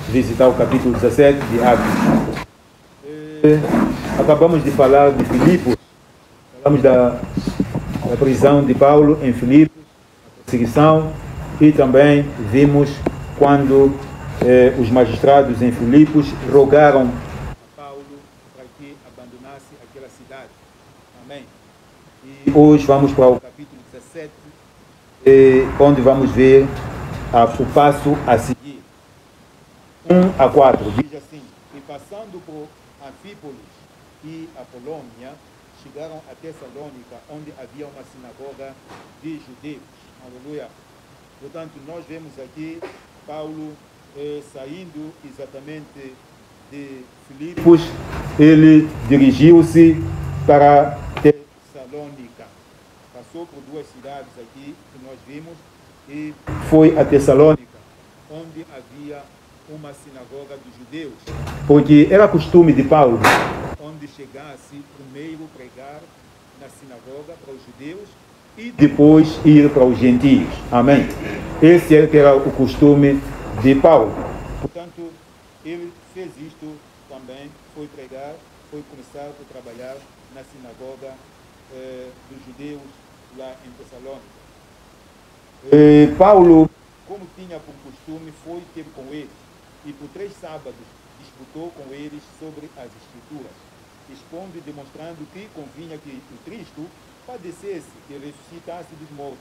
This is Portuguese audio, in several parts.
visitar o capítulo 17 de Atos. Acabamos de falar de Filipos, falamos da prisão de Paulo em Filipos, a perseguição, e também vimos quando os magistrados em Filipos rogaram a Paulo para que abandonasse aquela cidade. Amém. E hoje vamos para o capítulo 17, onde vamos ver o passo a seguir. 1 a 4, diz assim: e passando por Anfípolis e Apolônia, chegaram a Tessalônica, onde havia uma sinagoga de judeus. Aleluia. Portanto, nós vemos aqui Paulo saindo exatamente de Filipos, ele dirigiu-se para Tessalônica. Passou por duas cidades aqui que nós vimos e foi a Tessalônica, onde havia uma sinagoga dos judeus, porque era costume de Paulo, onde chegasse, primeiro pregar na sinagoga para os judeus e depois ir para os gentios. Amém? Esse era o costume de Paulo. Portanto, ele fez isto também, foi pregar, foi começar a trabalhar na sinagoga dos judeus lá em Tessalônica. Paulo, como tinha por costume, foi ter com eles e por 3 sábados disputou com eles sobre as Escrituras, expondo e demonstrando que convinha que o Cristo padecesse e ressuscitasse dos mortos.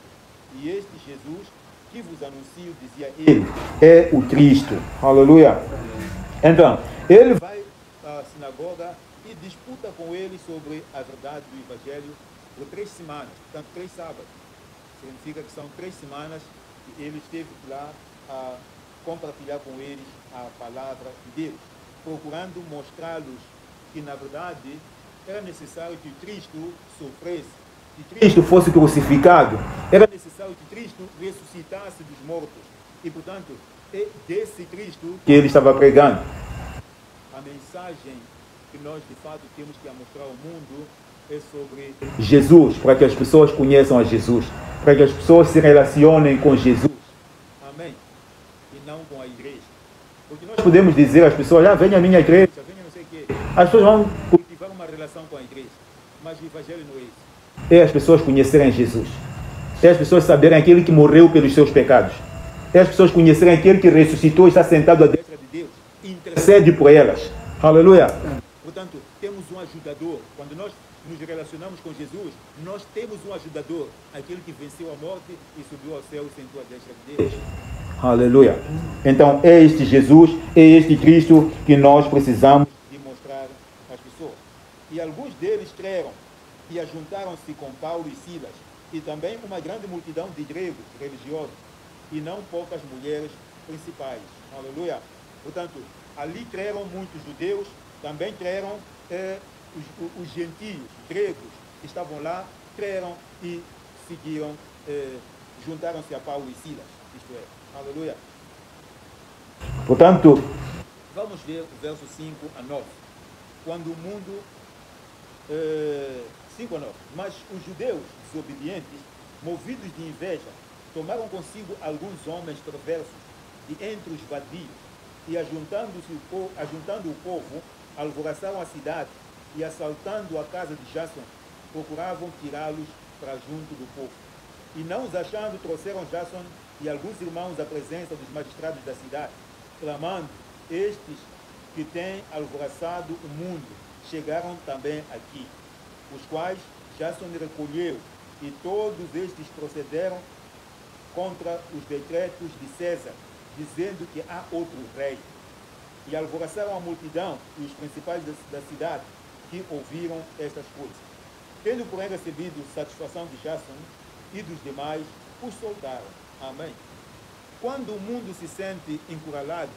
E este Jesus que vos anuncio, dizia ele, é o Cristo. Aleluia. Então, ele vai à sinagoga e disputa com eles sobre a verdade do Evangelho por 3 semanas, portanto 3 sábados. Significa que são 3 semanas que ele esteve lá a compartilhar com eles a palavra de Deus, procurando mostrá-los que, na verdade, era necessário que Cristo sofresse, que Cristo fosse crucificado, era necessário que Cristo ressuscitasse dos mortos. E, portanto, é desse Cristo que ele estava pregando. A mensagem que nós, de fato, temos que mostrar ao mundo é sobre Jesus, para que as pessoas conheçam a Jesus, para que as pessoas se relacionem com Jesus. Amém? E não com a igreja. Porque nós podemos dizer às pessoas, venha à minha igreja, venha não sei o quê. As pessoas vão cultivar uma relação com a igreja. Mas o Evangelho não é isso. É as pessoas conhecerem Jesus. É as pessoas saberem aquele que morreu pelos seus pecados. É as pessoas conhecerem aquele que ressuscitou e está sentado à destra de Deus. Intercede por elas. Aleluia. Portanto, temos um ajudador. Quando nós nos relacionamos com Jesus, nós temos um ajudador, aquele que venceu a morte e subiu ao céu e sentou à destra de Deus. Aleluia. Então, é este Jesus, é este Cristo que nós precisamos de mostrar às pessoas. E alguns deles creram e ajuntaram-se com Paulo e Silas, e também uma grande multidão de gregos religiosos, e não poucas mulheres principais. Aleluia. Portanto, ali creram muitos judeus, também creram os gentios, gregos, que estavam lá, creram e seguiram, juntaram-se a Paulo e Silas. Isto é, aleluia. Portanto, vamos ver o verso 5 a 9. Quando o mundo, 5 a 9, mas os judeus desobedientes, movidos de inveja, tomaram consigo alguns homens perversos de entre os vadios, e ajuntando o povo, alvoroçaram a cidade, e assaltando a casa de Jason, procuravam tirá-los para junto do povo. E não os achando, trouxeram Jason e alguns irmãos à presença dos magistrados da cidade, clamando: estes que têm alvoroçado o mundo chegaram também aqui, os quais Jason recolheu, e todos estes procederam contra os decretos de César, dizendo que há outro rei. E alvoroçaram a multidão e os principais da cidade, que ouviram estas coisas. Tendo, porém, recebido satisfação de Jason e dos demais, os soltaram. Amém. Quando o mundo se sente encurralado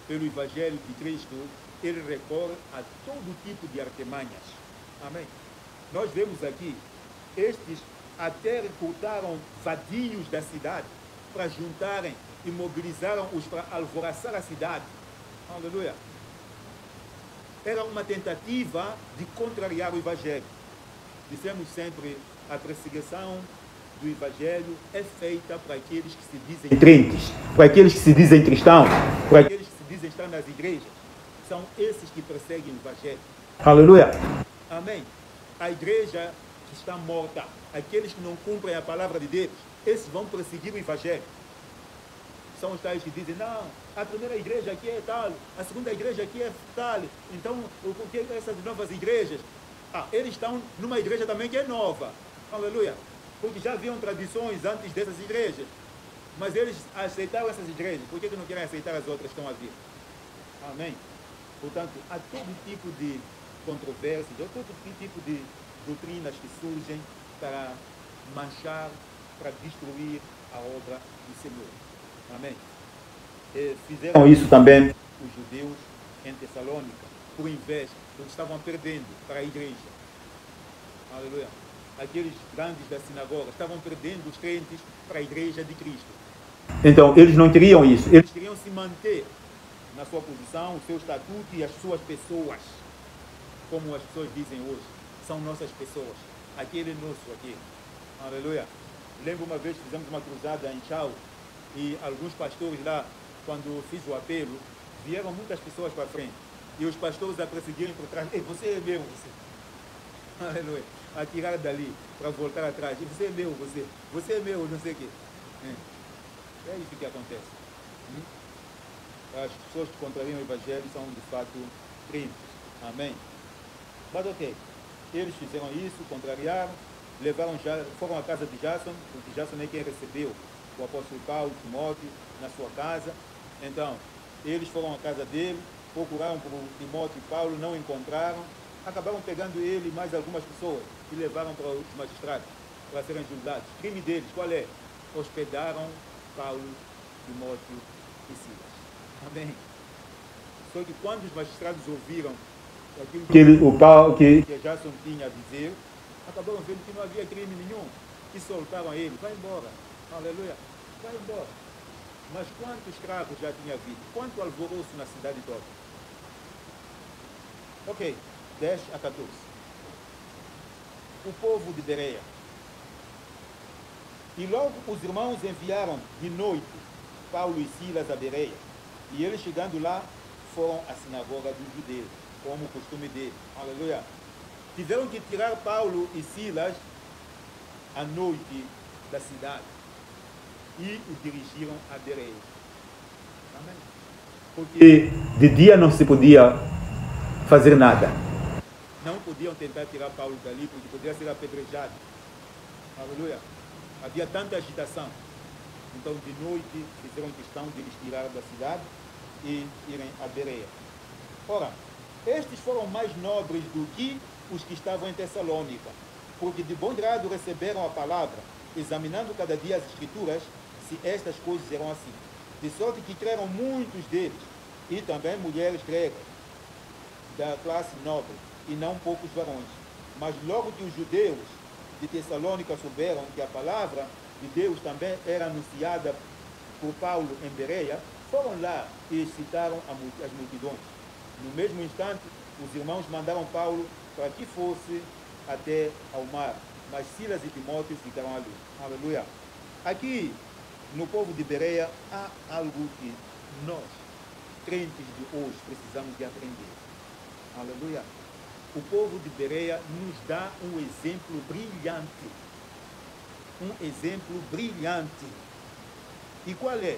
pelo Evangelho de Cristo, ele recorre a todo tipo de artimanhas. Amém. Nós vemos aqui, estes até recrutaram vadios da cidade para juntarem e mobilizaram-os para alvoroçar a cidade. Aleluia. Era uma tentativa de contrariar o Evangelho. Dissemos sempre, a perseguição do Evangelho é feita para aqueles que se dizem crentes, para aqueles que se dizem cristãos, para aqueles que se dizem estar nas igrejas são esses que perseguem o Evangelho. Aleluia. Amém. A igreja que está morta, aqueles que não cumprem a palavra de Deus, esses vão perseguir o Evangelho. São os tais que dizem, não, a primeira igreja aqui é tal, a segunda igreja aqui é tal, então o que é essas novas igrejas? Eles estão numa igreja também que é nova. Aleluia. Porque já haviam tradições antes dessas igrejas. Mas eles aceitaram essas igrejas. Por que não querem aceitar as outras que estão a vir? Amém. Portanto, há todo tipo de controvérsias, há todo tipo de doutrinas que surgem para manchar, para destruir a obra do Senhor. Amém. Fizeram isso também os judeus em Tessalônica, por inveja, porque estavam perdendo para a igreja. Aleluia. Aqueles grandes da sinagoga estavam perdendo os crentes para a igreja de Cristo. Então, eles não queriam isso. Eles queriam se manter na sua posição, o seu estatuto e as suas pessoas. Como as pessoas dizem hoje, são nossas pessoas. Aquele é nosso, aquele. Aleluia. Lembro uma vez que fizemos uma cruzada em Chau e alguns pastores lá, quando fiz o apelo, vieram muitas pessoas para frente. E os pastores a perseguirem por trás. Ei, você é meu, você. Aleluia. A tirar dali para voltar atrás. E você é meu, você. Você é meu, não sei o quê. É isso que acontece. As pessoas que contrariam o Evangelho são de fato crentes. Amém? Mas ok, eles fizeram isso, contrariaram, foram à casa de Jason, porque Jason é quem recebeu o apóstolo Paulo, Timóteo, na sua casa. Então, eles foram à casa dele, procuraram por Timóteo e Paulo, não encontraram, acabaram pegando ele e mais algumas pessoas e levaram para os magistrados para serem julgados. O crime deles, qual é? Hospedaram Paulo, Timóteo e Silas. Amém? Só que quando os magistrados ouviram aquilo que Jason tinha a dizer, acabaram vendo que não havia crime nenhum e soltaram ele. Vai embora. Aleluia. Vai embora. Mas quantos escravos já tinha havido? Quanto alvoroço na cidade toda? Ok. 10 a 14. O povo de Bereia. E logo os irmãos enviaram de noite Paulo e Silas a Bereia. E eles chegando lá, foram à sinagoga dos judeus, como o costume dele. Aleluia. Tiveram que tirar Paulo e Silas à noite da cidade e o dirigiram a Bereia. Amém. Porque de dia não se podia fazer nada. Não podiam tentar tirar Paulo dali, porque poderia ser apedrejado. Aleluia. Havia tanta agitação. Então, de noite, fizeram questão de eles tirar da cidade e irem a Bereia. Ora, estes foram mais nobres do que os que estavam em Tessalônica, porque de bom grado receberam a palavra, examinando cada dia as Escrituras, se estas coisas eram assim. De sorte que creram muitos deles, e também mulheres gregas, da classe nobre, e não poucos varões. Mas logo que os judeus de Tessalônica souberam que a palavra de Deus também era anunciada por Paulo em Bereia, foram lá e excitaram as multidões. No mesmo instante, os irmãos mandaram Paulo para que fosse até ao mar, mas Silas e Timóteo ficaram ali. Aleluia. Aqui, no povo de Bereia, há algo que nós, crentes de hoje, precisamos de aprender. Aleluia. O povo de Bereia nos dá um exemplo brilhante. Um exemplo brilhante. E qual é?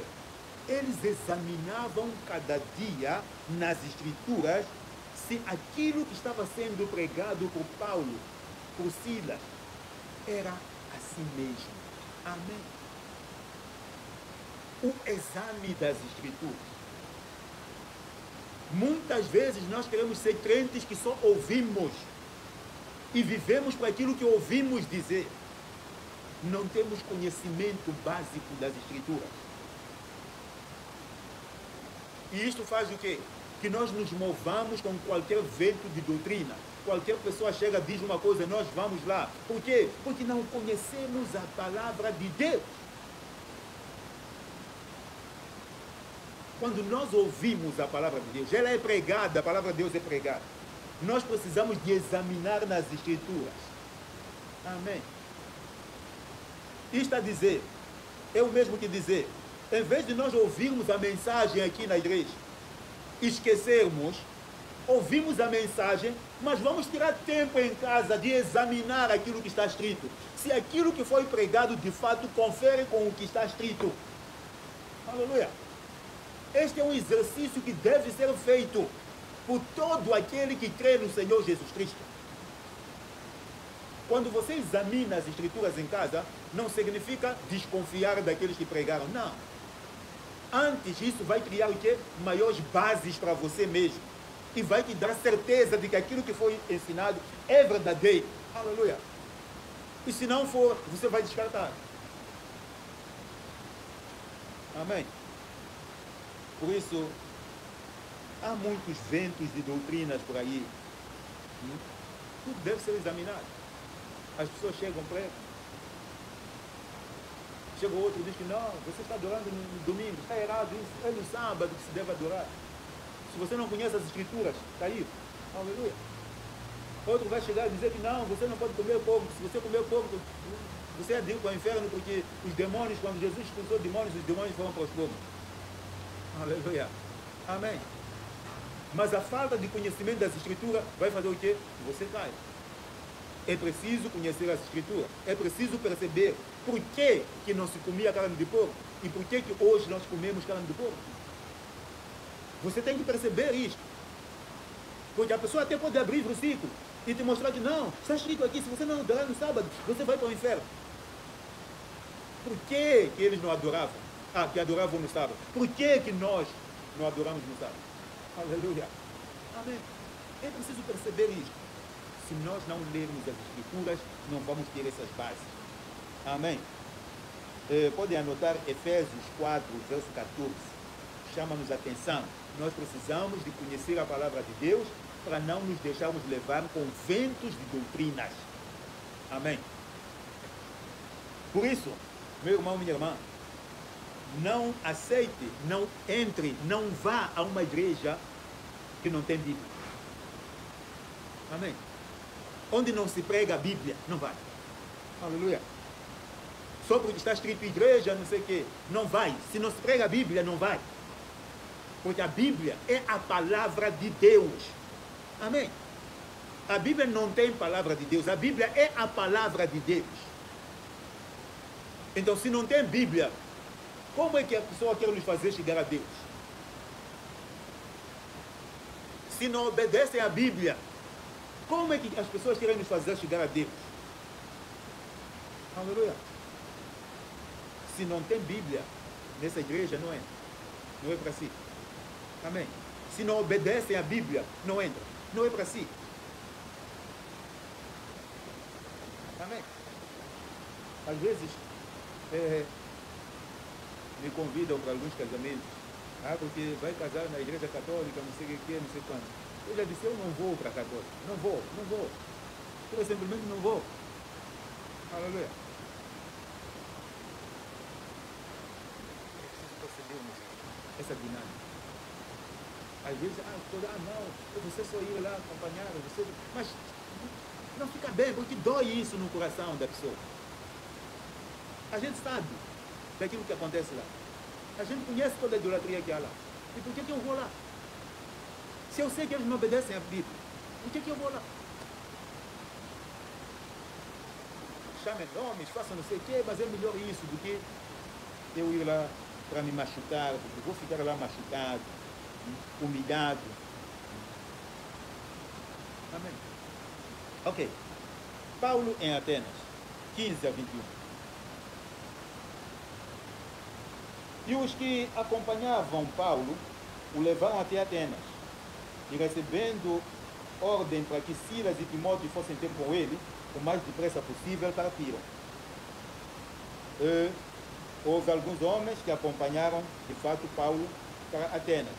Eles examinavam cada dia nas Escrituras se aquilo que estava sendo pregado por Paulo, por Silas, era assim mesmo. Amém. O exame das Escrituras. Muitas vezes nós queremos ser crentes que só ouvimos e vivemos para aquilo que ouvimos dizer. Não temos conhecimento básico das Escrituras. E isto faz o quê? Que nós nos movamos com qualquer vento de doutrina. Qualquer pessoa chega e diz uma coisa, nós vamos lá. Por quê? Porque não conhecemos a palavra de Deus. Quando nós ouvimos a palavra de Deus, ela é pregada, a palavra de Deus é pregada. Nós precisamos de examinar nas Escrituras. Amém. Isto a dizer, eu mesmo que dizer, em vez de nós ouvirmos a mensagem aqui na igreja, esquecermos, ouvimos a mensagem, mas vamos tirar tempo em casa de examinar aquilo que está escrito. Se aquilo que foi pregado de fato confere com o que está escrito. Aleluia. Este é um exercício que deve ser feito por todo aquele que crê no Senhor Jesus Cristo. Quando você examina as escrituras em casa, não significa desconfiar daqueles que pregaram, não. Antes, isso vai criar o quê? Maiores bases para você mesmo. E vai te dar certeza de que aquilo que foi ensinado é verdadeiro. Aleluia. E se não for, você vai descartar. Amém. Por isso, há muitos ventos de doutrinas por aí. Tudo deve ser examinado. As pessoas chegam para ele. Chega outro e diz que não, você está adorando no domingo, está errado isso, é no sábado que se deve adorar. Se você não conhece as escrituras, está aí. Aleluia. Outro vai chegar e dizer que não, você não pode comer porco. Se você comer porco, você é digno para o inferno, porque os demônios, quando Jesus expulsou demônios, os demônios foram para os fogos. Aleluia. Amém. Mas a falta de conhecimento das escrituras vai fazer o quê? Você cai. É preciso conhecer as escrituras. É preciso perceber por que não se comia carne de porco e por que hoje nós comemos carne de porco. Você tem que perceber isto. Porque a pessoa até pode abrir o versículo e te mostrar que não, está escrito aqui, se você não adorar no sábado, você vai para o inferno. Por que eles não adoravam? Ah, que adoravam no sábado. Por que nós não adoramos no sábado? Aleluia. Amém. É preciso perceber isto. Se nós não lermos as escrituras, não vamos ter essas bases. Amém. Podem anotar Efésios 4, verso 14. Chama-nos a atenção. Nós precisamos de conhecer a palavra de Deus para não nos deixarmos levar com ventos de doutrinas. Amém. Por isso, meu irmão, minha irmã, não aceite, não entre, não vá a uma igreja que não tem Bíblia. Amém. Onde não se prega a Bíblia, não vai. Aleluia. Só porque está escrito igreja, não sei o quê, não vai. Se não se prega a Bíblia, não vai. Porque a Bíblia é a palavra de Deus. Amém. A Bíblia não tem palavra de Deus. A Bíblia é a palavra de Deus. Então, se não tem Bíblia, como é que a pessoa quer nos fazer chegar a Deus? Se não obedecem à Bíblia, como é que as pessoas querem nos fazer chegar a Deus? Aleluia. Se não tem Bíblia nessa igreja, não entra. Não é para si. Amém. Se não obedecem à Bíblia, não entra. Não é para si. Amém. Às vezes, me convidam para alguns casamentos. Ah, porque vai casar na igreja católica, não sei o que, não sei quanto. Eu já disse, eu não vou para a católica. Não vou. Eu simplesmente não vou. Aleluia. É preciso percebermos essa dinâmica. Às vezes, não, você só ir lá acompanhar, você... Mas não fica bem, porque dói isso no coração da pessoa. A gente sabe daquilo que acontece lá. A gente conhece toda a idolatria que há lá. E por que eu vou lá? Se eu sei que eles não obedecem à Bíblia, por que eu vou lá? Chamem nomes, façam não sei o quê, mas é melhor isso do que eu ir lá para me machucar, porque vou ficar lá machucado, humilhado. Amém. Ok. Paulo em Atenas, 15 a 21. E os que acompanhavam Paulo o levaram até Atenas, e recebendo ordem para que Silas e Timóteo fossem ter com ele, o mais depressa possível, partiram. Houve alguns homens que acompanharam, de fato, Paulo para Atenas,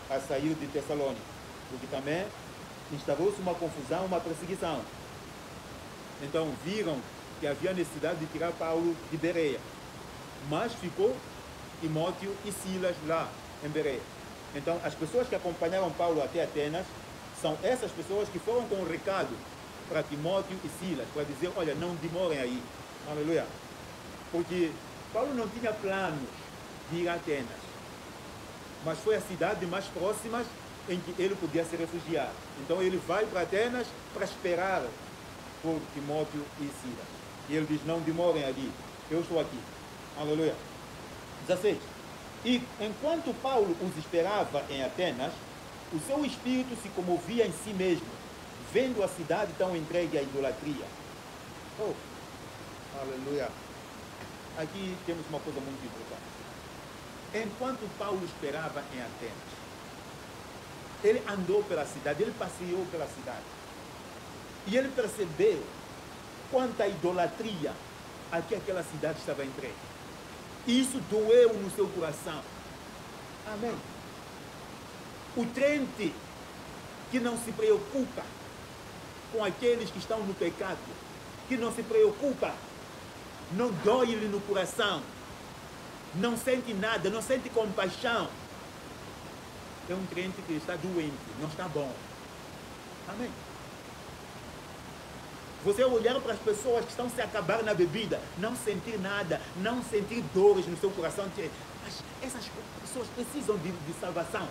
a sair de Tessalônica, porque também instaurou-se uma confusão, uma perseguição. Então viram que havia necessidade de tirar Paulo de Bereia, mas ficou Timóteo e Silas lá em Bereia. Então as pessoas que acompanharam Paulo até Atenas são essas pessoas que foram com o recado para Timóteo e Silas, para dizer, olha, não demorem aí. Aleluia. Porque Paulo não tinha planos de ir a Atenas. mas foi a cidade mais próxima em que ele podia se refugiar. Então ele vai para Atenas para esperar por Timóteo e Silas. E ele diz, não demorem ali, eu estou aqui. Aleluia. 16. E enquanto Paulo os esperava em Atenas, o seu espírito se comovia em si mesmo, vendo a cidade tão entregue à idolatria. Oh, aleluia. Aqui temos uma coisa muito importante. Enquanto Paulo esperava em Atenas, ele andou pela cidade, ele passeou pela cidade. E ele percebeu quanta idolatria aqui aquela cidade estava entregue. E isso doeu no seu coração. Amém. O crente que não se preocupa com aqueles que estão no pecado, que não se preocupa, não dói-lhe no coração, não sente nada, não sente compaixão, é um crente que está doente, não está bom. Amém. Você olhar para as pessoas que estão se acabar na bebida, não sentir nada, não sentir dores no seu coração, mas essas pessoas precisam de salvação.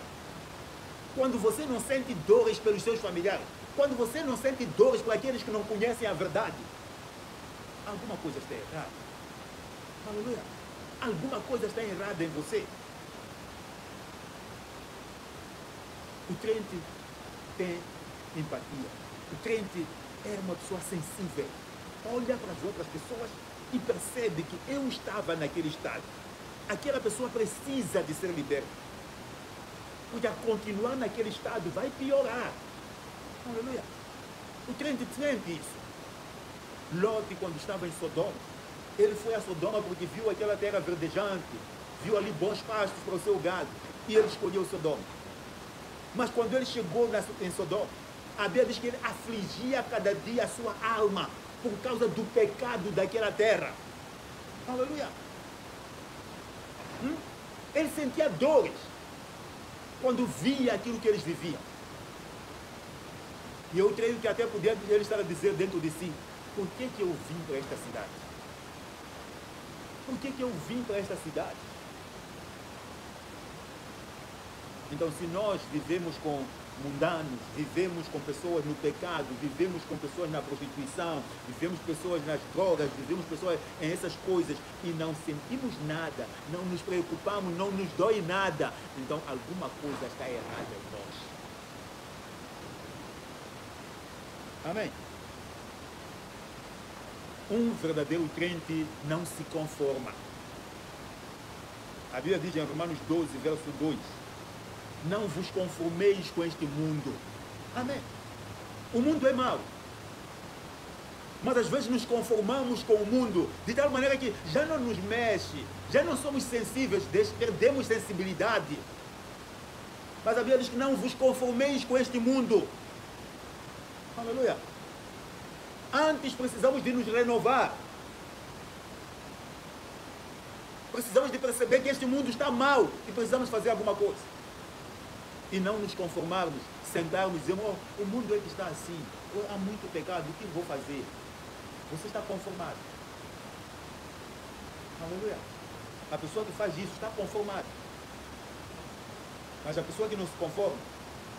Quando você não sente dores pelos seus familiares, quando você não sente dores por aqueles que não conhecem a verdade, alguma coisa está errada. Aleluia. Alguma coisa está errada em você. O crente tem empatia. O crente é uma pessoa sensível. Olha para as outras pessoas e percebe que eu estava naquele estado. Aquela pessoa precisa de ser liberta. Porque a continuar naquele estado vai piorar. Aleluia. O crente sente isso. Ló, quando estava em Sodoma, ele foi a Sodoma porque viu aquela terra verdejante, viu ali bons pastos para o seu gado, e ele escolheu Sodoma. Mas quando ele chegou em Sodoma, a Bíblia diz que ele afligia cada dia a sua alma por causa do pecado daquela terra. Aleluia. Ele sentia dores quando via aquilo que eles viviam. E eu creio que até podia ele estar a dizer dentro de si, por que eu vim para esta cidade? Por que eu vim para esta cidade? Então, se nós vivemos com mundanos, vivemos com pessoas no pecado, vivemos com pessoas na prostituição, vivemos pessoas nas drogas, vivemos pessoas em essas coisas e não sentimos nada, não nos preocupamos, não nos dói nada, então alguma coisa está errada em nós. Amém? Um verdadeiro crente não se conforma. A Bíblia diz em Romanos 12, verso 2, não vos conformeis com este mundo. Amém. O mundo é mau. Mas às vezes nos conformamos com o mundo de tal maneira que já não nos mexe, já não somos sensíveis, perdemos sensibilidade. Mas a Bíblia diz que não vos conformeis com este mundo. Aleluia. Antes precisamos de nos renovar. Precisamos de perceber que este mundo está mal e precisamos fazer alguma coisa. E não nos conformarmos, sentarmos e dizermos, oh, o mundo é que está assim, há muito pecado, o que vou fazer? Você está conformado. Aleluia. A pessoa que faz isso está conformada. Mas a pessoa que não se conforma,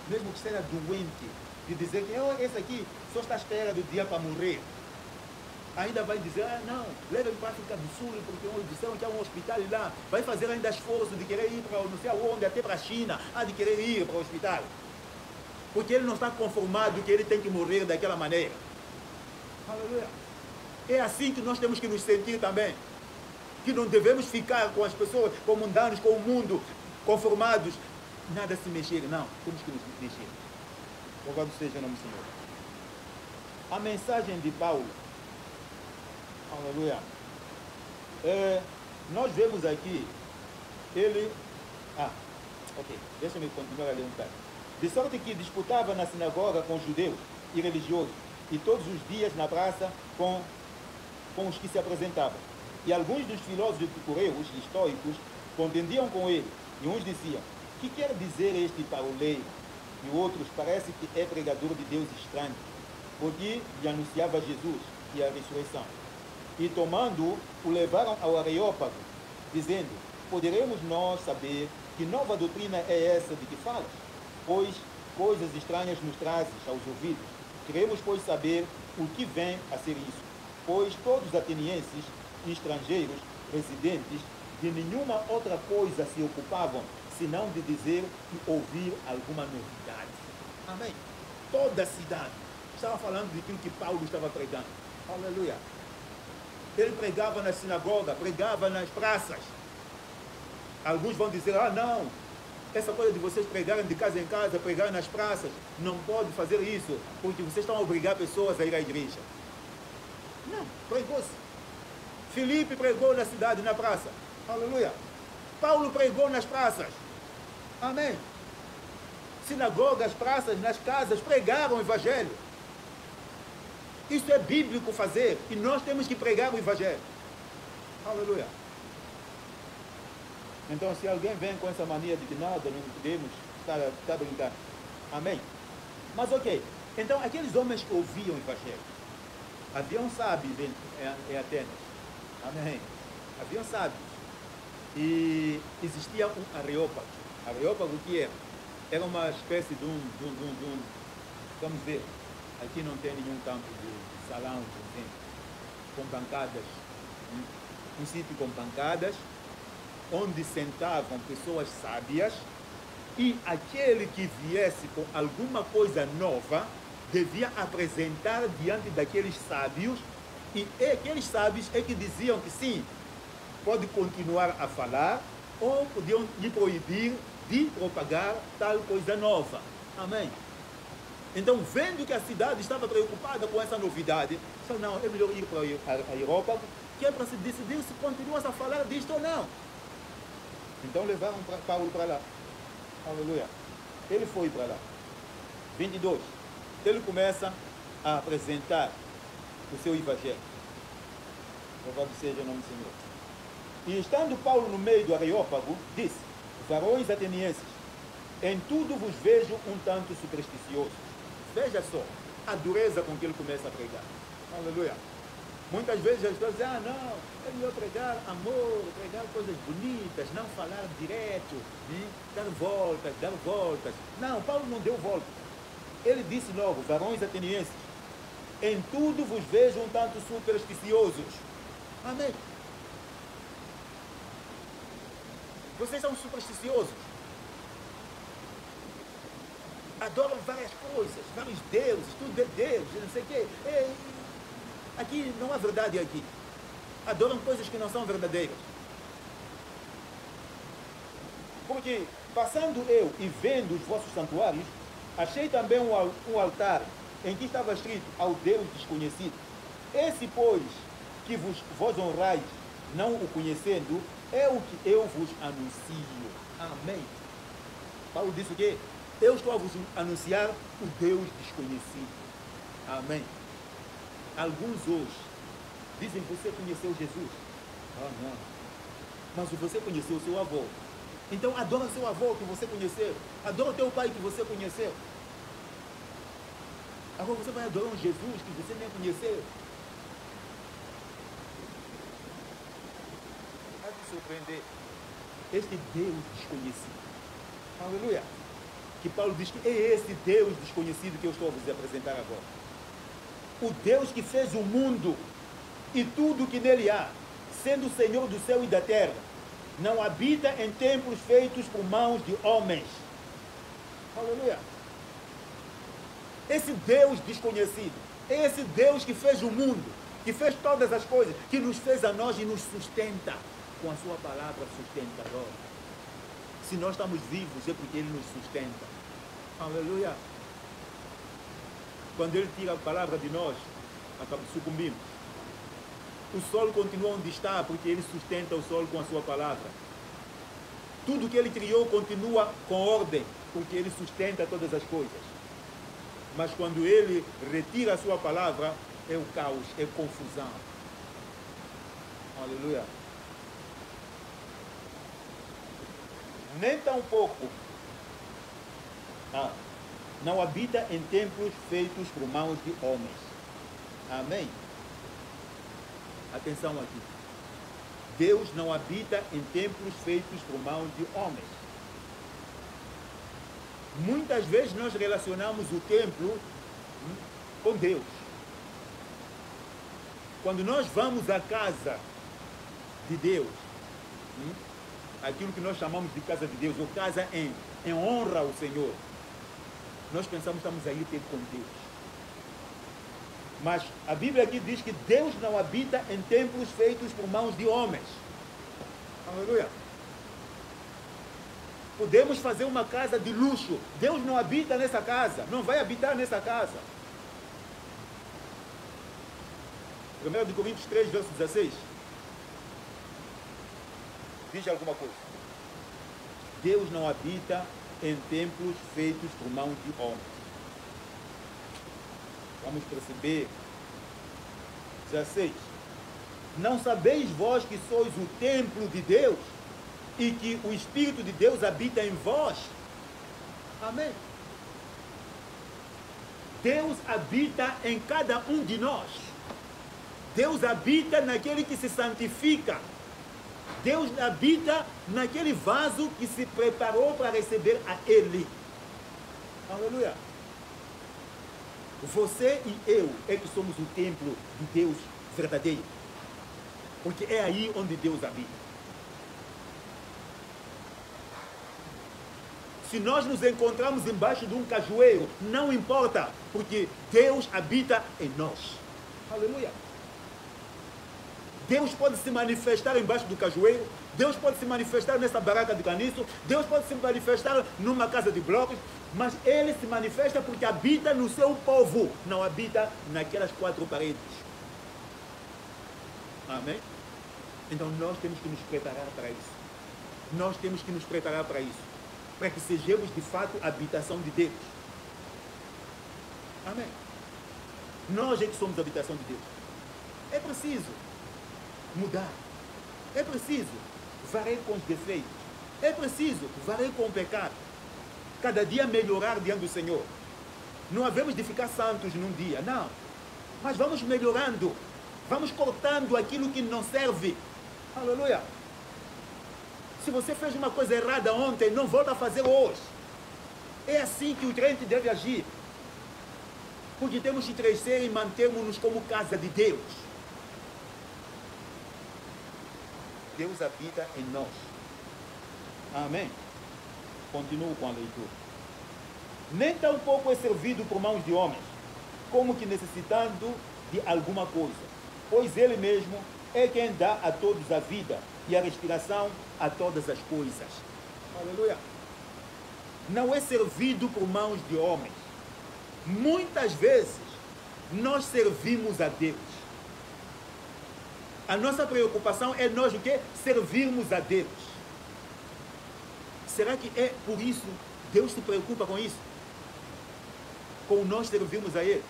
mesmo que seja doente, de dizer que oh, esse aqui só está à espera do dia para morrer, ainda vai dizer, ah não, leva-me para a África do Sul, porque disseram que há um hospital lá, vai fazer ainda esforço de querer ir para não sei aonde, até para a China, de querer ir para o hospital. Porque ele não está conformado que ele tem que morrer daquela maneira. Aleluia. É assim que nós temos que nos sentir também. Que não devemos ficar com as pessoas, com mundanos, com o mundo, conformados, nada se mexer, não, temos que nos mexer. Louvado seja o nome do Senhor. A mensagem de Paulo, aleluia, nós vemos aqui, ele, ok, deixa-me continuar a ler um bocado. De sorte que disputava na sinagoga com os judeus e religiosos, e todos os dias na praça com os que se apresentavam. E alguns dos filósofos epicureus e estoicos contendiam com ele, e uns diziam, que quer dizer este paroleiro? E outros, parece que é pregador de Deus estranho, porque lhe anunciava Jesus e a ressurreição. E tomando-o, o levaram ao Areópago, dizendo, poderemos nós saber Que nova doutrina é essa de que falas? Pois coisas estranhas nos trazes aos ouvidos. Queremos, pois, saber o que vem a ser isso. Pois todos os atenienses e estrangeiros residentes de nenhuma outra coisa se ocupavam, senão de dizer e ouvir alguma novidade. Amém. Toda a cidade estava falando daquilo que Paulo estava pregando. Aleluia. Ele pregava na sinagoga, pregava nas praças. Alguns vão dizer, não, essa coisa de vocês pregarem de casa em casa, pregarem nas praças, não pode fazer isso, porque vocês estão a obrigar pessoas a ir à igreja. Não, pregou-se. Filipe pregou na cidade, na praça. Aleluia. Paulo pregou nas praças. Amém. Sinagogas, praças, nas casas, pregaram o evangelho. Isso é bíblico fazer, e nós temos que pregar o evangelho. Aleluia. Então, se alguém vem com essa mania de que nada, não podemos, está brincando. Amém? Mas ok. Então, aqueles homens ouviam o evangelho. Haviam sábios em Atenas. Amém? Haviam sábios. E existia um areópago. Areópago o que era? Era uma espécie de um... Vamos ver. Aqui não tem nenhum campo de salão, por exemplo, com bancadas. Um sítio com bancadas, onde sentavam pessoas sábias, e aquele que viesse com alguma coisa nova devia apresentar diante daqueles sábios, e aqueles sábios é que diziam que sim, pode continuar a falar, ou podiam lhe proibir de propagar tal coisa nova. Amém? Então, vendo que a cidade estava preocupada com essa novidade, disse, não, é melhor ir para a Europa, que é para se decidir se continuas a falar disto ou não. Então levaram Paulo para lá. Aleluia. Ele foi para lá. 22. Ele começa a apresentar o seu evangelho. Louvado seja o nome do Senhor. E estando Paulo no meio do Areópago, disse, varões atenienses, em tudo vos vejo um tanto supersticiosos. Veja só a dureza com que ele começa a pregar. Aleluia. Muitas vezes as pessoas dizem, não, é melhor pregar amor, pregar coisas bonitas, não falar direto, dar voltas. Não, Paulo não deu voltas. Ele disse logo, varões atenienses, em tudo vos vejo um tanto supersticiosos. Amém. Vocês são supersticiosos. Adoram várias coisas, vários deuses, tudo é Deus, não sei o quê. Aqui não há verdade aqui. Adoram coisas que não são verdadeiras. Porque, passando eu e vendo os vossos santuários, achei também um altar em que estava escrito ao Deus desconhecido. Esse, pois, que vos honrais, não o conhecendo, é o que eu vos anuncio. Amém. Paulo disse o quê? Eu estou a vos anunciar o Deus desconhecido. Amém. Alguns hoje dizem, você conheceu Jesus? Não. Mas você conheceu o seu avô. Então adora seu avô que você conheceu. Adora o teu pai que você conheceu. Agora você vai adorar um Jesus que você nem conheceu. Vai te surpreender. Este Deus desconhecido. Aleluia. Que Paulo diz que é esse Deus desconhecido que eu estou a vos apresentar agora. O Deus que fez o mundo e tudo que nele há, sendo o Senhor do céu e da terra, não habita em templos feitos por mãos de homens. Aleluia. Esse Deus desconhecido, esse Deus que fez o mundo, que fez todas as coisas, que nos fez a nós e nos sustenta com a sua palavra sustentadora. Se nós estamos vivos é porque Ele nos sustenta. Aleluia. Quando Ele tira a palavra de nós, sucumbimos. O sol continua onde está porque Ele sustenta o sol com a sua palavra. Tudo que Ele criou continua com ordem porque Ele sustenta todas as coisas. Mas quando Ele retira a sua palavra, é o caos, é confusão. Aleluia. Nem tão pouco não habita em templos feitos por mãos de homens. Amém? Atenção aqui. Deus não habita em templos feitos por mãos de homens. Muitas vezes nós relacionamos o templo com Deus. Quando nós vamos à casa de Deus, aquilo que nós chamamos de casa de Deus, ou casa em honra ao Senhor, nós pensamos que estamos aí ter com Deus. Mas a Bíblia aqui diz que Deus não habita em templos feitos por mãos de homens. Aleluia. Podemos fazer uma casa de luxo. Deus não habita nessa casa. Não vai habitar nessa casa. 1 Coríntios 3, verso 16. Diz alguma coisa. Deus não habita em templos feitos por mãos de homens. Vamos perceber. 16. Não sabeis vós que sois o templo de Deus e que o Espírito de Deus habita em vós? Amém. Deus habita em cada um de nós. Deus habita naquele que se santifica. Deus habita naquele vaso que se preparou para receber a Ele. Aleluia. Você e eu é que somos o templo de Deus verdadeiro. Porque é aí onde Deus habita. Se nós nos encontramos embaixo de um cajueiro, não importa, porque Deus habita em nós. Aleluia. Deus pode se manifestar embaixo do cajueiro, Deus pode se manifestar nessa barraca de caniço, Deus pode se manifestar numa casa de blocos, mas Ele se manifesta porque habita no seu povo, não habita naquelas quatro paredes. Amém? Então nós temos que nos preparar para isso. Nós temos que nos preparar para isso. Para que sejamos de fato a habitação de Deus. Amém? Nós é que somos a habitação de Deus. É preciso mudar. É preciso varrer com os defeitos. É preciso varrer com o pecado. Cada dia melhorar diante do Senhor. Não havemos de ficar santos num dia, não. Mas vamos melhorando. Vamos cortando aquilo que não serve. Aleluia. Se você fez uma coisa errada ontem, não volta a fazer hoje. É assim que o crente deve agir. Porque temos que crescer e mantermos-nos como casa de Deus. Deus habita em nós. Amém? Continuo com a leitura. Nem tampouco é servido por mãos de homens, como que necessitando de alguma coisa. Pois Ele mesmo é quem dá a todos a vida e a respiração a todas as coisas. Aleluia. Não é servido por mãos de homens. Muitas vezes nós servimos a Deus. A nossa preocupação é nós o quê? Servirmos a Deus. Será que é por isso Deus se preocupa com isso? Com nós servirmos a Ele?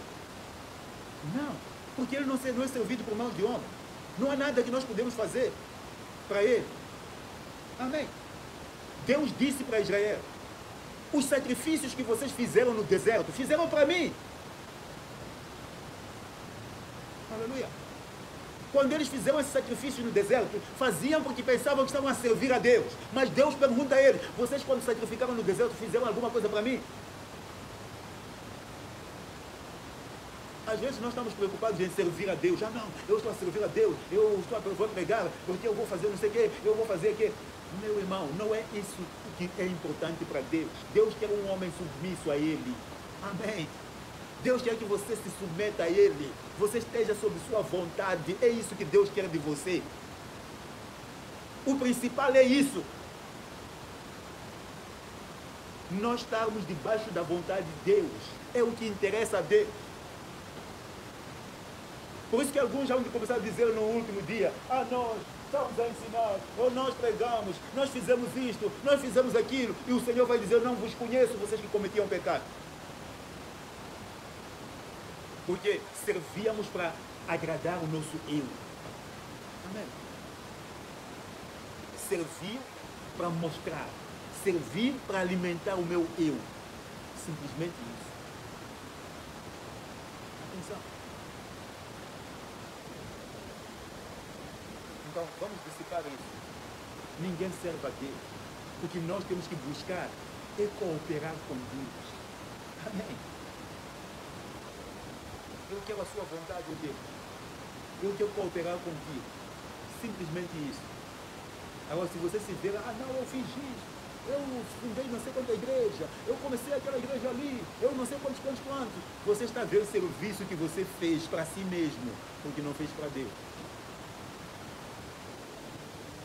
Não, porque Ele não é servido por mãos de homem. Não há nada que nós podemos fazer para Ele. Amém. Deus disse para Israel: os sacrifícios que vocês fizeram no deserto, fizeram para mim. Aleluia. Quando eles fizeram esse sacrifício no deserto, faziam porque pensavam que estavam a servir a Deus. Mas Deus pergunta a eles: vocês quando sacrificaram no deserto, fizeram alguma coisa para mim? Às vezes nós estamos preocupados em servir a Deus. Não, eu estou a servir a Deus, eu vou pregar, porque eu vou fazer não sei o quê, eu vou fazer o quê. Meu irmão, não é isso que é importante para Deus. Deus quer um homem submisso a Ele. Amém. Deus quer que você se submeta a Ele. Você esteja sob sua vontade. É isso que Deus quer de você. O principal é isso. Nós estarmos debaixo da vontade de Deus. É o que interessa a Deus. Por isso que alguns já vão começar a dizer no último dia: nós estamos a ensinar, ou nós pregamos, nós fizemos isto, nós fizemos aquilo. E o Senhor vai dizer: eu não vos conheço, vocês que cometiam pecado. Porque servíamos para agradar o nosso eu. Amém. Servir para mostrar. Servir para alimentar o meu eu. Simplesmente isso. Atenção. Então, vamos dissipar isso. Ninguém serve a Deus. O que nós temos que buscar é cooperar com Deus. Amém. Eu quero a sua vontade, Deus. Eu quero cooperar contigo. Simplesmente isso. Agora, se você se ver, não, eu fiz isso. Eu fundei não sei quanta igreja. Eu comecei aquela igreja ali. Eu não sei quantos. Você está vendo o serviço que você fez para si mesmo, porque não fez para Deus.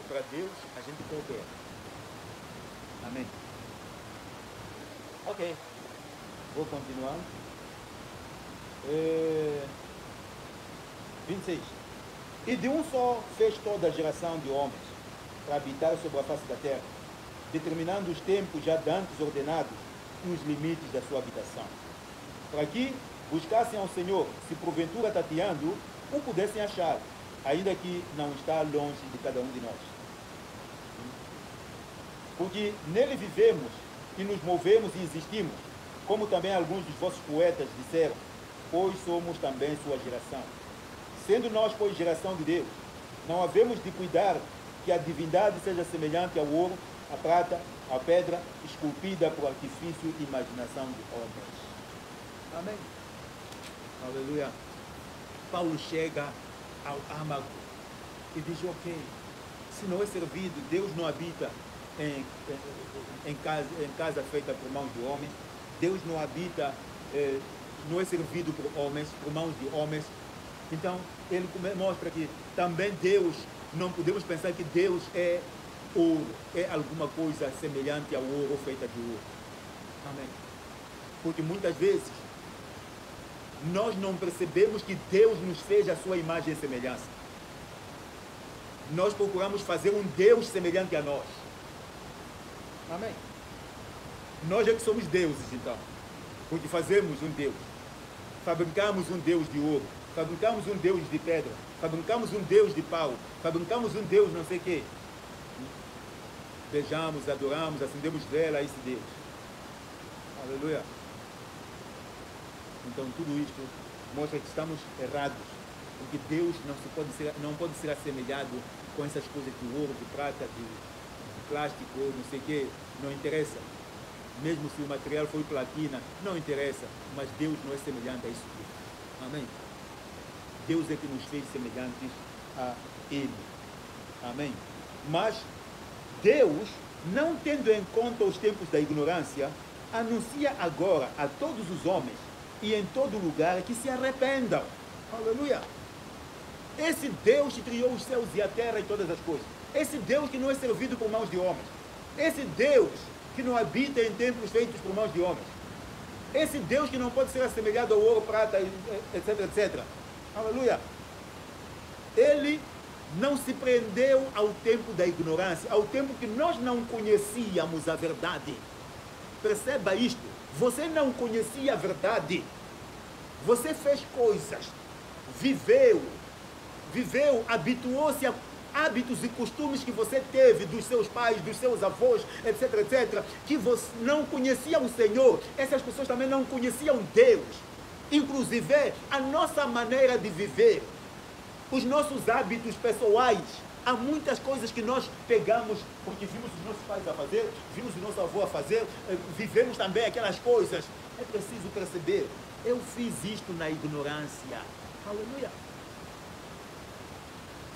Para Deus, a gente coopera. Amém. Ok. Vou continuar. 26. E de um só fez toda a geração de homens para habitar sobre a face da terra, determinando os tempos já dantes ordenados e os limites da sua habitação, para que buscassem ao Senhor, se porventura tateando, o pudessem achar, ainda que não está longe de cada um de nós. Porque nele vivemos e nos movemos e existimos, como também alguns dos vossos poetas disseram, pois somos também sua geração. Sendo nós, pois, geração de Deus, não havemos de cuidar que a divindade seja semelhante ao ouro, à prata, à pedra, esculpida por artifício e imaginação de homens. Amém. Aleluia. Paulo chega ao âmago e diz, ok, se não é servido, Deus não habita em casa feita por mãos de homens, Deus não habita, não é servido por homens, por mãos de homens. Então, ele mostra que também Deus, não podemos pensar que Deus é ouro, é alguma coisa semelhante ao ouro ou feita de ouro. Amém. Porque muitas vezes nós não percebemos que Deus nos fez a sua imagem e semelhança. Nós procuramos fazer um Deus semelhante a nós. Amém. Nós é que somos deuses, então, porque fazemos um Deus. Fabricamos um Deus de ouro, fabricamos um Deus de pedra, fabricamos um Deus de pau, fabricamos um Deus não sei o quê. Beijamos, adoramos, acendemos vela a esse Deus. Aleluia. Então tudo isto mostra que estamos errados, porque Deus não pode ser assemelhado com essas coisas de ouro, de prata, de plástico, não sei o quê, não interessa. Mesmo se o material foi platina, não interessa, mas Deus não é semelhante a isso tudo. Amém? Deus é que nos fez semelhantes a Ele. Amém? Mas Deus, não tendo em conta os tempos da ignorância, anuncia agora a todos os homens e em todo lugar que se arrependam. Aleluia! Esse Deus que criou os céus e a terra e todas as coisas. Esse Deus que não é servido por mãos de homens. Esse Deus que não habita em templos feitos por mãos de homens. Esse Deus que não pode ser assemelhado ao ouro, prata, etc, etc. Aleluia! Ele não se prendeu ao tempo da ignorância, ao tempo que nós não conhecíamos a verdade. Perceba isto. Você não conhecia a verdade. Você fez coisas, viveu, habituou-se a hábitos e costumes que você teve dos seus pais, dos seus avós, etc, etc, que você não conhecia o Senhor. Essas pessoas também não conheciam Deus. Inclusive, a nossa maneira de viver, os nossos hábitos pessoais. Há muitas coisas que nós pegamos porque vimos os nossos pais a fazer, vimos o nosso avô a fazer, vivemos também aquelas coisas. É preciso perceber, eu fiz isto na ignorância. Aleluia!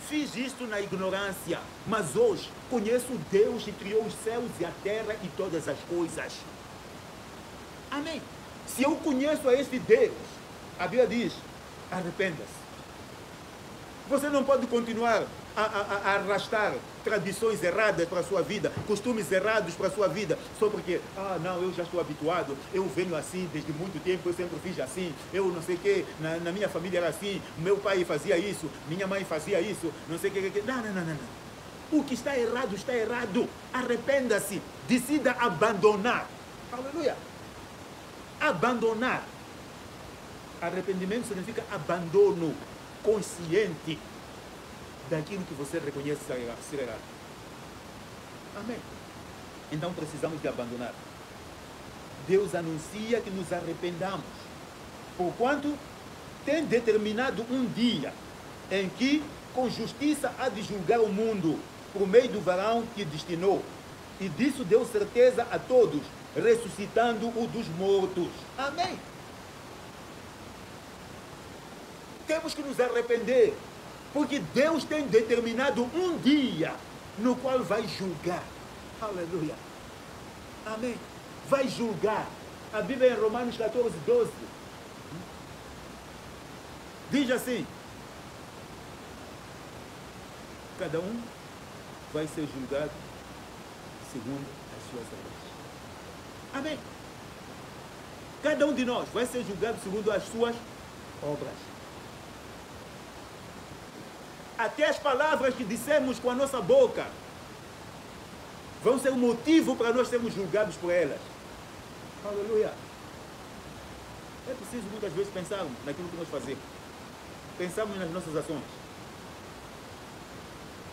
Fiz isto na ignorância, mas hoje conheço o Deus que criou os céus e a terra e todas as coisas. Amém? Se eu conheço a este Deus, a Bíblia diz, arrependa-se. Você não pode continuar a arrastar tradições erradas para a sua vida, costumes errados para a sua vida, só porque, não, eu já estou habituado, eu venho assim desde muito tempo, eu sempre fiz assim, eu não sei o que, na minha família era assim, meu pai fazia isso, minha mãe fazia isso, não sei o que. Não. O que está errado, arrependa-se, decida abandonar. Aleluia! Abandonar. Arrependimento significa abandono consciente daquilo que você reconhece ser errado. Amém. Então precisamos de abandonar. Deus anuncia que nos arrependamos, porquanto tem determinado um dia em que com justiça há de julgar o mundo por meio do varão que destinou, e disso deu certeza a todos ressuscitando-o dos mortos. Amém. Temos que nos arrepender, porque Deus tem determinado um dia no qual vai julgar. Aleluia. Amém. Vai julgar. A Bíblia em Romanos 14, 12 diz assim: cada um vai ser julgado segundo as suas obras. Amém. Cada um de nós vai ser julgado segundo as suas obras. Até as palavras que dissemos com a nossa boca vão ser um motivo para nós sermos julgados por elas. Aleluia. É preciso muitas vezes pensarmos naquilo que nós fazemos. Pensarmos nas nossas ações.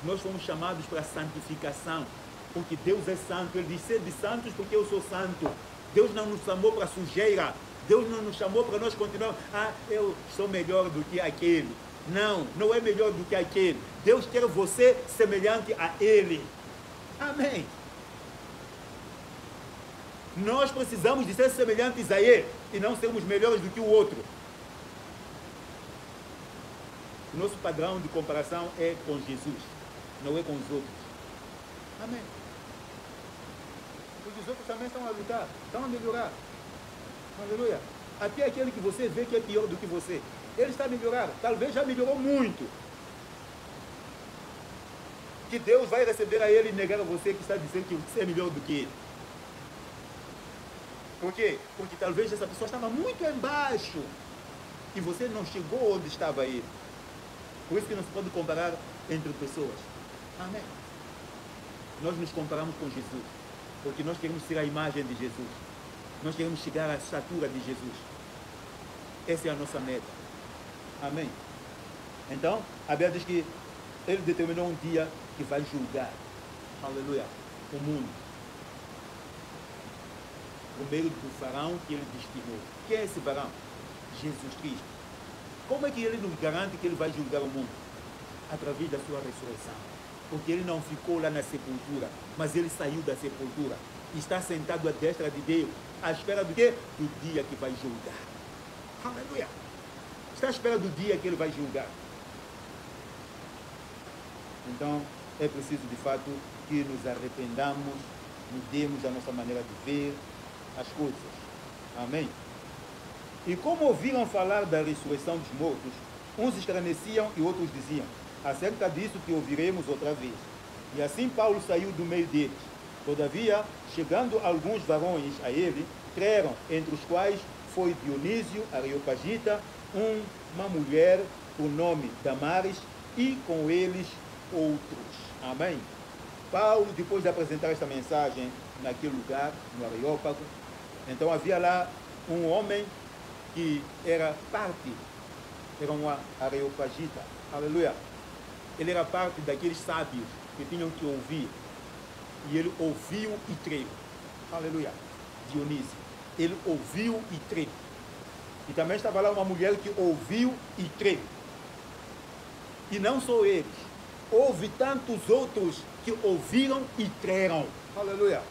Nós fomos chamados para a santificação, porque Deus é santo. Ele diz: sede santos porque eu sou santo. Deus não nos chamou para sujeira. Deus não nos chamou para nós continuarmos: ah, eu sou melhor do que aquele. Não, não é melhor do que aquele. Deus quer você semelhante a Ele. Amém. Nós precisamos de ser semelhantes a Ele e não sermos melhores do que o outro. O nosso padrão de comparação é com Jesus, não é com os outros. Amém. Porque os outros também estão a lutar, estão a melhorar. Aleluia. Até aquele que você vê que é pior do que você, ele está a melhorar. Talvez já melhorou muito. Que Deus vai receber a ele e negar a você que está dizendo que você é melhor do que ele. Por quê? Porque talvez essa pessoa estava muito embaixo e você não chegou onde estava ele. Por isso que não se pode comparar entre pessoas. Amém. Nós nos comparamos com Jesus, porque nós queremos ser a imagem de Jesus. Nós queremos chegar à estatura de Jesus. Essa é a nossa meta. Amém. Então, a Bíblia diz que ele determinou um dia que vai julgar, aleluia, o mundo. Por meio do varão que ele destinou. Quem é esse varão? Jesus Cristo. Como é que ele nos garante que ele vai julgar o mundo? Através da sua ressurreição. Porque ele não ficou lá na sepultura, mas ele saiu da sepultura. Está sentado à destra de Deus, à espera do quê? Do dia que vai julgar. Aleluia. Está à espera do dia que ele vai julgar. Então, é preciso de fato que nos arrependamos, mudemos a nossa maneira de ver as coisas. Amém? E como ouviram falar da ressurreição dos mortos, uns escarneciam e outros diziam: acerca disso te ouviremos outra vez. E assim Paulo saiu do meio deles. Todavia, chegando alguns varões a ele, creram, entre os quais foi Dionísio, Areopagita, uma mulher, o nome Damares, e com eles outros. Amém? Paulo, depois de apresentar esta mensagem naquele lugar, no Areópago, então havia lá um homem que era parte, era um Areopagita, aleluia. Ele era parte daqueles sábios que tinham que ouvir, e ele ouviu e creu, aleluia. Dionísio, ele ouviu e creu. E também estava lá uma mulher que ouviu e creu. E não só eles, houve tantos outros que ouviram e creram, aleluia.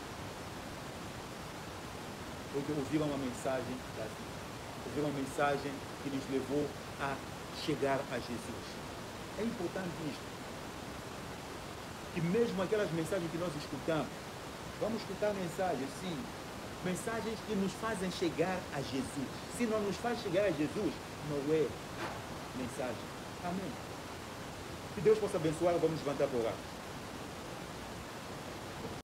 Porque ouviram uma mensagem da vida, ouviram uma mensagem que nos levou a chegar a Jesus. É importante isto. Que mesmo aquelas mensagens que nós escutamos, vamos escutar mensagens, sim, mensagens que nos fazem chegar a Jesus. Se não nos faz chegar a Jesus, não é mensagem. Amém. Que Deus possa abençoar, vamos levantar para orar.